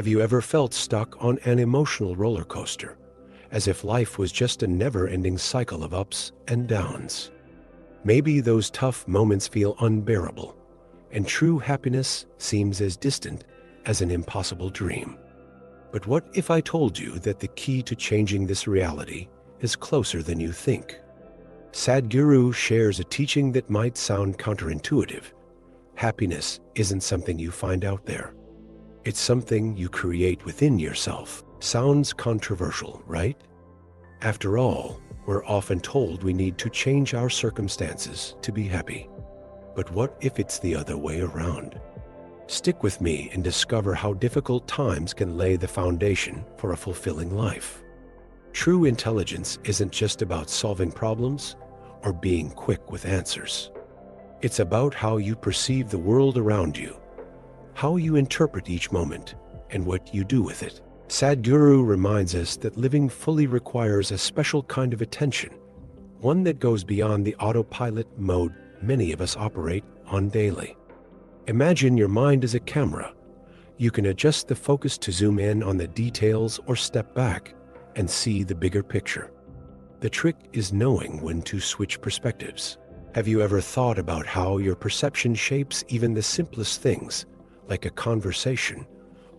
Have you ever felt stuck on an emotional roller coaster, as if life was just a never-ending cycle of ups and downs? Maybe those tough moments feel unbearable, and true happiness seems as distant as an impossible dream. But what if I told you that the key to changing this reality is closer than you think? Sadhguru shares a teaching that might sound counterintuitive. Happiness isn't something you find out there. It's something you create within yourself. Sounds controversial, right? After all, we're often told we need to change our circumstances to be happy. But what if it's the other way around? Stick with me and discover how difficult times can lay the foundation for a fulfilling life. True intelligence isn't just about solving problems or being quick with answers. It's about how you perceive the world around you, how you interpret each moment, and what you do with it. Sadhguru reminds us that living fully requires a special kind of attention, one that goes beyond the autopilot mode many of us operate on daily. Imagine your mind as a camera. You can adjust the focus to zoom in on the details or step back and see the bigger picture. The trick is knowing when to switch perspectives. Have you ever thought about how your perception shapes even the simplest things, like a conversation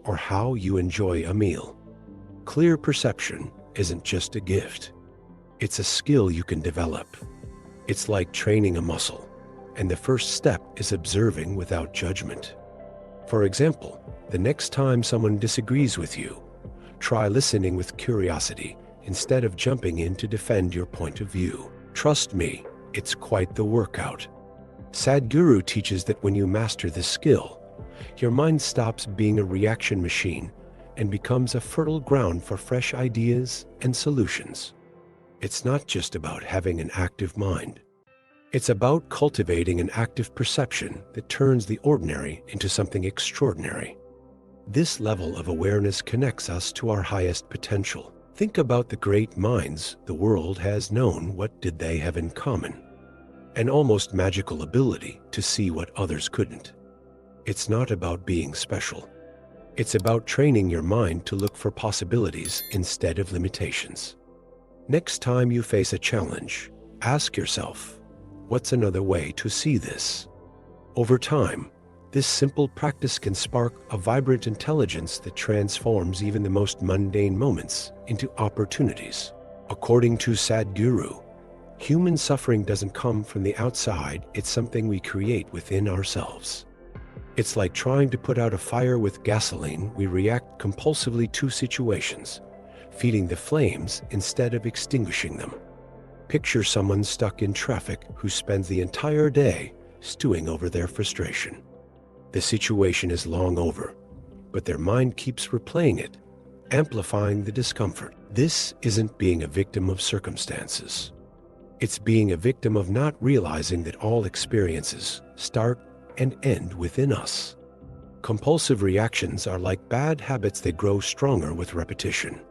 or how you enjoy a meal? Clear perception isn't just a gift. It's a skill you can develop. It's like training a muscle, and the first step is observing without judgment. For example, the next time someone disagrees with you, try listening with curiosity instead of jumping in to defend your point of view. Trust me, it's quite the workout. Sadhguru teaches that when you master this skill, your mind stops being a reaction machine and becomes a fertile ground for fresh ideas and solutions. It's not just about having an active mind. It's about cultivating an active perception that turns the ordinary into something extraordinary. This level of awareness connects us to our highest potential. Think about the great minds the world has known. What did they have in common? An almost magical ability to see what others couldn't. It's not about being special. It's about training your mind to look for possibilities instead of limitations. Next time you face a challenge, ask yourself, what's another way to see this? Over time, this simple practice can spark a vibrant intelligence that transforms even the most mundane moments into opportunities. According to Sadhguru, human suffering doesn't come from the outside, it's something we create within ourselves. It's like trying to put out a fire with gasoline. We react compulsively to situations, feeding the flames instead of extinguishing them. Picture someone stuck in traffic who spends the entire day stewing over their frustration. The situation is long over, but their mind keeps replaying it, amplifying the discomfort. This isn't being a victim of circumstances. It's being a victim of not realizing that all experiences start and end within us. Compulsive reactions are like bad habits that grow stronger with repetition.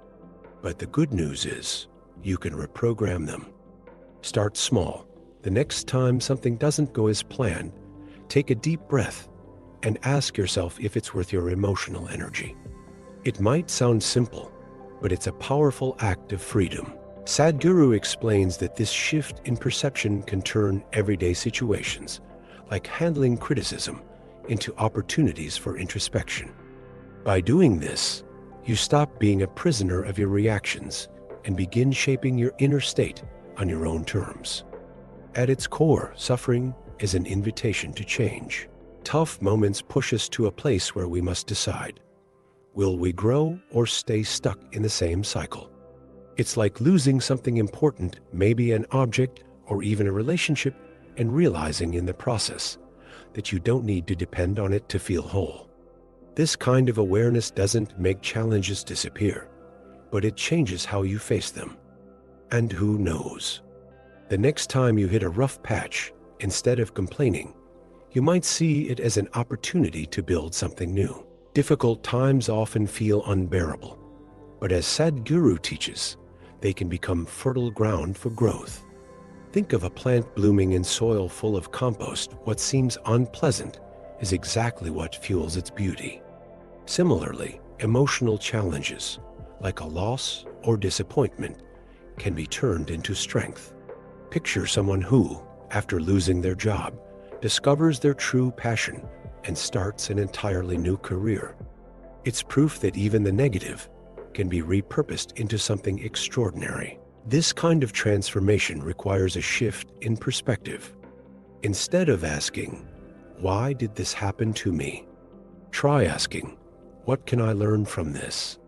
But the good news is, you can reprogram them. Start small. The next time something doesn't go as planned, take a deep breath and ask yourself if it's worth your emotional energy. It might sound simple, but it's a powerful act of freedom. Sadhguru explains that this shift in perception can turn everyday situations, like handling criticism, into opportunities for introspection. By doing this, you stop being a prisoner of your reactions and begin shaping your inner state on your own terms. At its core, suffering is an invitation to change. Tough moments push us to a place where we must decide. Will we grow or stay stuck in the same cycle? It's like losing something important, maybe an object or even a relationship, and realizing in the process that you don't need to depend on it to feel whole. This kind of awareness doesn't make challenges disappear, but it changes how you face them. And who knows? The next time you hit a rough patch, instead of complaining, you might see it as an opportunity to build something new. Difficult times often feel unbearable, but as Sadhguru teaches, they can become fertile ground for growth. Think of a plant blooming in soil full of compost. What seems unpleasant is exactly what fuels its beauty. Similarly, Emotional challenges, like a loss or disappointment, can be turned into strength. Picture someone who, after losing their job, discovers their true passion and starts an entirely new career. It's proof that even the negative can be repurposed into something extraordinary. This kind of transformation requires a shift in perspective. Instead of asking, "Why did this happen to me?" try asking, "What can I learn from this?"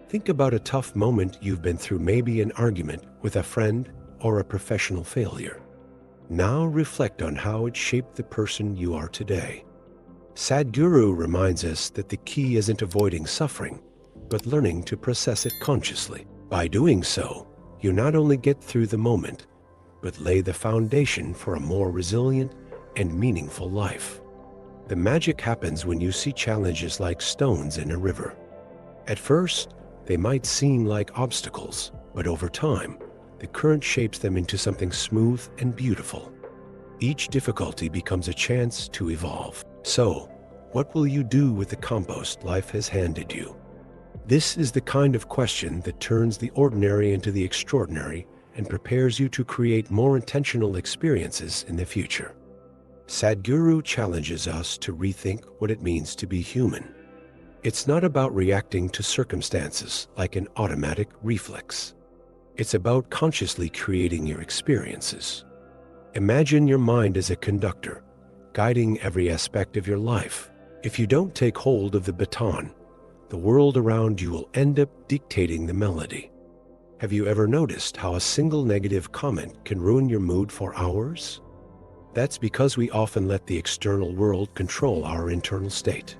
Think about a tough moment you've been through, maybe an argument with a friend or a professional failure. Now reflect on how it shaped the person you are today. Sadhguru reminds us that the key isn't avoiding suffering, but learning to process it consciously. By doing so, you not only get through the moment, but lay the foundation for a more resilient and meaningful life. The magic happens when you see challenges like stones in a river. At first, they might seem like obstacles, but over time, the current shapes them into something smooth and beautiful. Each difficulty becomes a chance to evolve. So, what will you do with the compost life has handed you? This is the kind of question that turns the ordinary into the extraordinary and prepares you to create more intentional experiences in the future. Sadhguru challenges us to rethink what it means to be human. It's not about reacting to circumstances like an automatic reflex. It's about consciously creating your experiences. Imagine your mind as a conductor, guiding every aspect of your life. If you don't take hold of the baton, the world around you will end up dictating the melody. Have you ever noticed how a single negative comment can ruin your mood for hours? That's because we often let the external world control our internal state.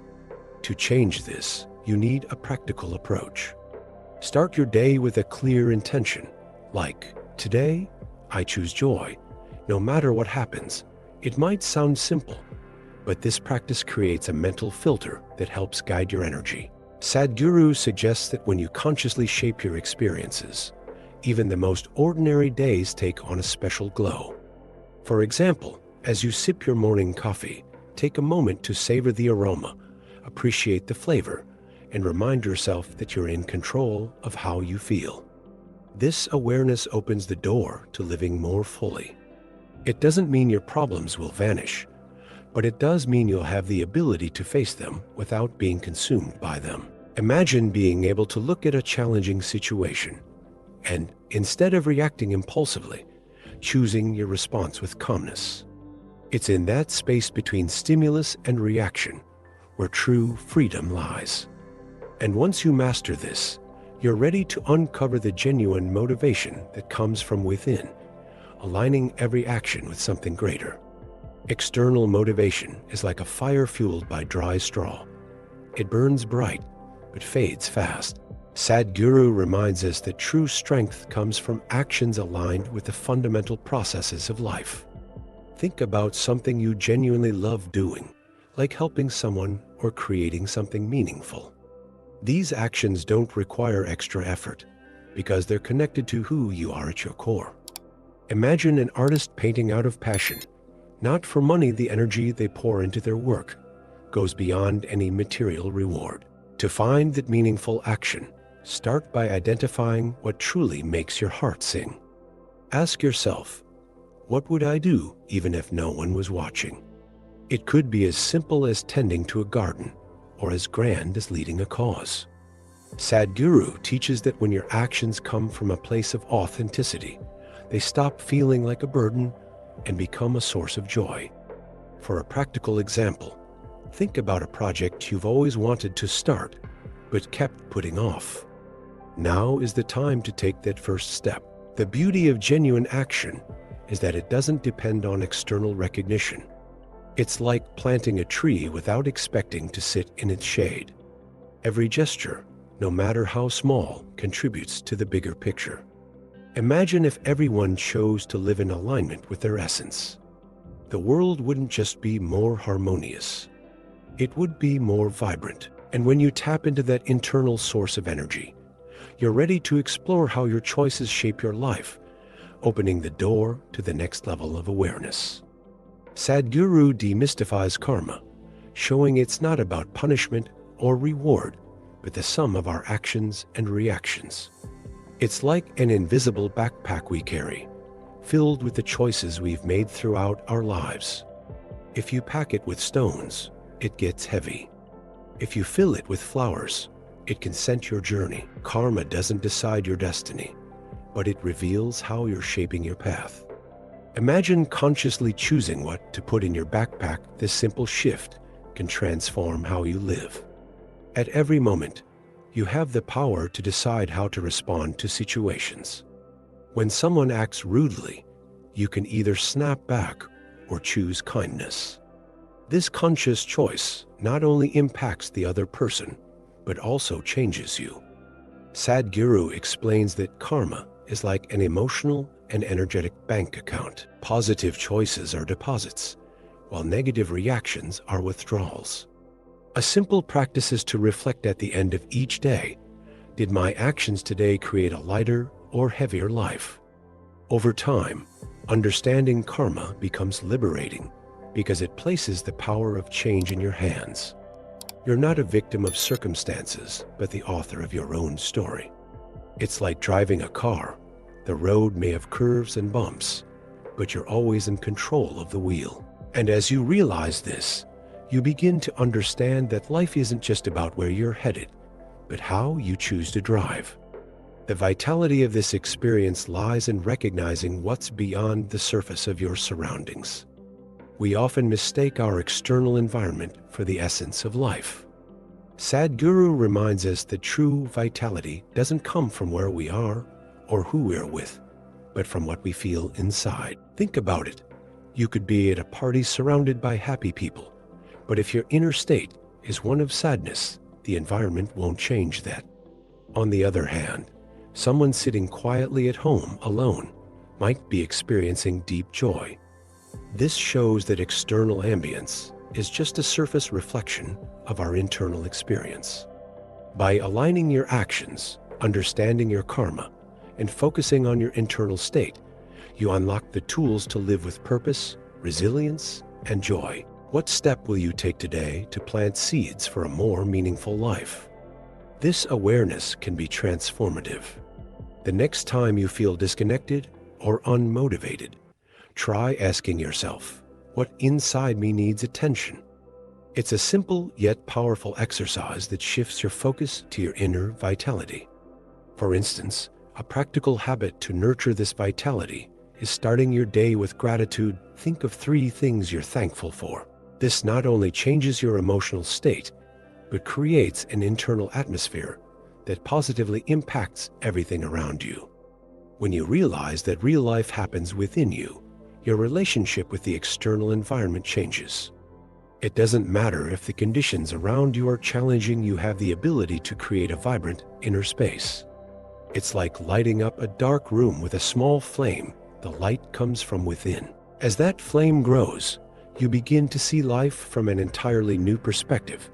To change this, you need a practical approach. Start your day with a clear intention, like, "Today, I choose joy, no matter what happens." It might sound simple, but this practice creates a mental filter that helps guide your energy. Sadhguru suggests that when you consciously shape your experiences, even the most ordinary days take on a special glow. For example, as you sip your morning coffee, take a moment to savor the aroma, appreciate the flavor, and remind yourself that you're in control of how you feel. This awareness opens the door to living more fully. It doesn't mean your problems will vanish, but it does mean you'll have the ability to face them without being consumed by them. Imagine being able to look at a challenging situation and, instead of reacting impulsively, choosing your response with calmness. It's in that space between stimulus and reaction where true freedom lies. And once you master this, you're ready to uncover the genuine motivation that comes from within, aligning every action with something greater. External motivation is like a fire fueled by dry straw. It burns bright, but fades fast. Sadhguru reminds us that true strength comes from actions aligned with the fundamental processes of life. Think about something you genuinely love doing, like helping someone or creating something meaningful. These actions don't require extra effort because they're connected to who you are at your core. Imagine an artist painting out of passion. Not for money, the energy they pour into their work goes beyond any material reward. To find that meaningful action, start by identifying what truly makes your heart sing. Ask yourself, what would I do even if no one was watching? It could be as simple as tending to a garden or as grand as leading a cause. Sadhguru teaches that when your actions come from a place of authenticity, they stop feeling like a burden and become a source of joy. For a practical example, think about a project you've always wanted to start, but kept putting off. Now is the time to take that first step. The beauty of genuine action is that it doesn't depend on external recognition. It's like planting a tree without expecting to sit in its shade. Every gesture, no matter how small, contributes to the bigger picture. Imagine if everyone chose to live in alignment with their essence. The world wouldn't just be more harmonious. It would be more vibrant. And when you tap into that internal source of energy, you're ready to explore how your choices shape your life, opening the door to the next level of awareness. Sadhguru demystifies karma, showing it's not about punishment or reward, but the sum of our actions and reactions. It's like an invisible backpack we carry, filled with the choices we've made throughout our lives. If you pack it with stones, it gets heavy. If you fill it with flowers, it can scent your journey. Karma doesn't decide your destiny, but it reveals how you're shaping your path. Imagine consciously choosing what to put in your backpack. This simple shift can transform how you live. At every moment, you have the power to decide how to respond to situations. When someone acts rudely, you can either snap back or choose kindness. This conscious choice not only impacts the other person, but also changes you. Sadhguru explains that karma is like an emotional and energetic bank account. Positive choices are deposits, while negative reactions are withdrawals. A simple practice is to reflect at the end of each day: did my actions today create a lighter or heavier life? Over time, understanding karma becomes liberating because it places the power of change in your hands. You're not a victim of circumstances, but the author of your own story. It's like driving a car. The road may have curves and bumps, but you're always in control of the wheel. And as you realize this, you begin to understand that life isn't just about where you're headed, but how you choose to drive. The vitality of this experience lies in recognizing what's beyond the surface of your surroundings. We often mistake our external environment for the essence of life. Sadhguru reminds us that true vitality doesn't come from where we are or who we're with, but from what we feel inside. Think about it. You could be at a party surrounded by happy people, but if your inner state is one of sadness, the environment won't change that. On the other hand, someone sitting quietly at home alone might be experiencing deep joy. This shows that external ambience is just a surface reflection of our internal experience. By aligning your actions, understanding your karma, and focusing on your internal state, you unlock the tools to live with purpose, resilience, and joy. What step will you take today to plant seeds for a more meaningful life? This awareness can be transformative. The next time you feel disconnected or unmotivated, try asking yourself, what inside me needs attention? It's a simple yet powerful exercise that shifts your focus to your inner vitality. For instance, a practical habit to nurture this vitality is starting your day with gratitude. Think of 3 things you're thankful for. This not only changes your emotional state, but creates an internal atmosphere that positively impacts everything around you. When you realize that real life happens within you, your relationship with the external environment changes. It doesn't matter if the conditions around you are challenging, you have the ability to create a vibrant inner space. It's like lighting up a dark room with a small flame. The light comes from within. As that flame grows, you begin to see life from an entirely new perspective,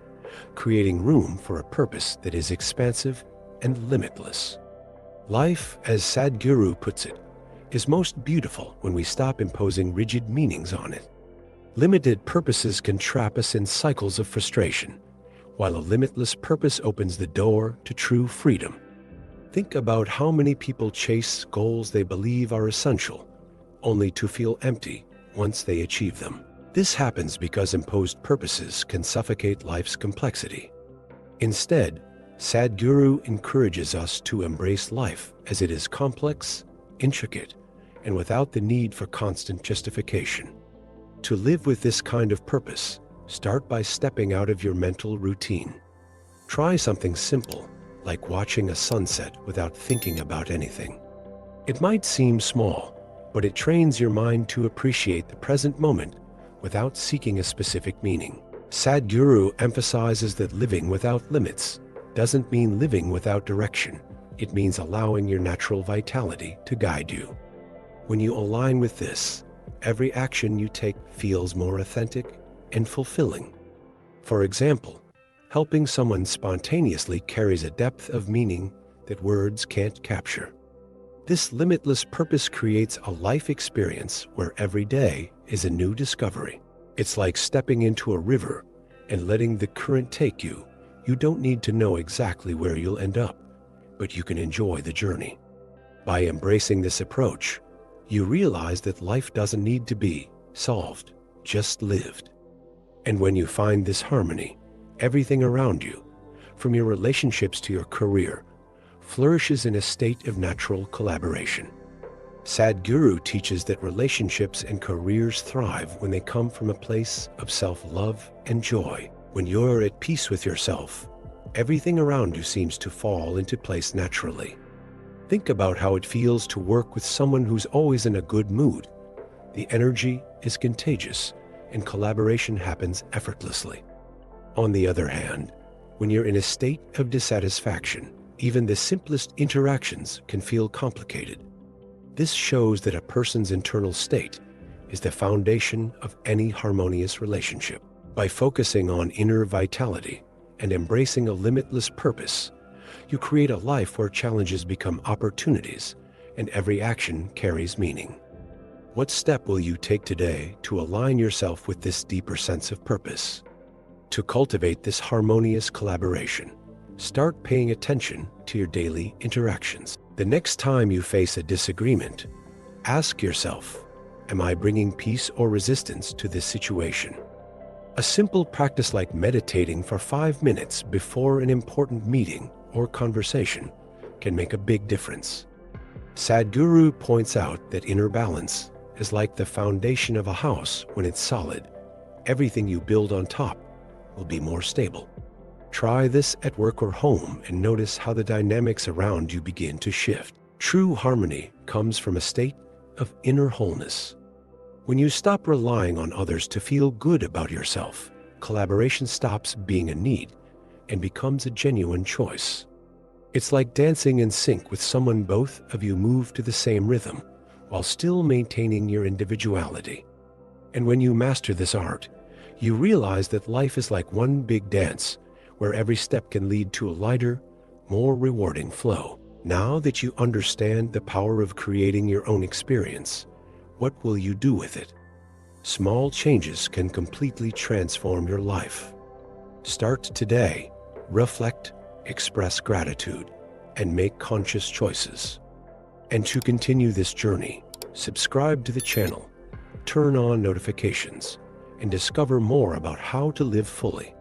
creating room for a purpose that is expansive and limitless. Life, as Sadhguru puts it, is most beautiful when we stop imposing rigid meanings on it. Limited purposes can trap us in cycles of frustration, while a limitless purpose opens the door to true freedom. Think about how many people chase goals they believe are essential, only to feel empty once they achieve them. This happens because imposed purposes can suffocate life's complexity. Instead, Sadhguru encourages us to embrace life as it is: complex, intricate, and without the need for constant justification. To live with this kind of purpose, start by stepping out of your mental routine. Try something simple, like watching a sunset without thinking about anything. It might seem small, but it trains your mind to appreciate the present moment without seeking a specific meaning. Sadhguru emphasizes that living without limits doesn't mean living without direction. It means allowing your natural vitality to guide you. When you align with this, every action you take feels more authentic and fulfilling. For example, helping someone spontaneously carries a depth of meaning that words can't capture. This limitless purpose creates a life experience where every day is a new discovery. It's like stepping into a river and letting the current take you, You don't need to know exactly where you'll end up, but you can enjoy the journey. By embracing this approach, you realize that life doesn't need to be solved, just lived. And when you find this harmony, everything around you, from your relationships to your career, flourishes in a state of natural collaboration. Sadhguru teaches that relationships and careers thrive when they come from a place of self-love and joy. When you're at peace with yourself, everything around you seems to fall into place naturally. Think about how it feels to work with someone who's always in a good mood. The energy is contagious, and collaboration happens effortlessly. On the other hand, when you're in a state of dissatisfaction, even the simplest interactions can feel complicated. This shows that a person's internal state is the foundation of any harmonious relationship. By focusing on inner vitality and embracing a limitless purpose, you create a life where challenges become opportunities and every action carries meaning. What step will you take today to align yourself with this deeper sense of purpose? To cultivate this harmonious collaboration, start paying attention to your daily interactions. The next time you face a disagreement, ask yourself, am I bringing peace or resistance to this situation? A simple practice like meditating for 5 minutes before an important meeting or conversation can make a big difference. Sadhguru points out that inner balance is like the foundation of a house. When it's solid, everything you build on top will be more stable. Try this at work or home and notice how the dynamics around you begin to shift. True harmony comes from a state of inner wholeness. When you stop relying on others to feel good about yourself, collaboration stops being a need and becomes a genuine choice. It's like dancing in sync with someone. Both of you move to the same rhythm while still maintaining your individuality. And when you master this art, you realize that life is like one big dance where every step can lead to a lighter, more rewarding flow. Now that you understand the power of creating your own experience, what will you do with it? Small changes can completely transform your life. Start today, reflect, express gratitude, and make conscious choices. And to continue this journey, subscribe to the channel, turn on notifications, and discover more about how to live fully.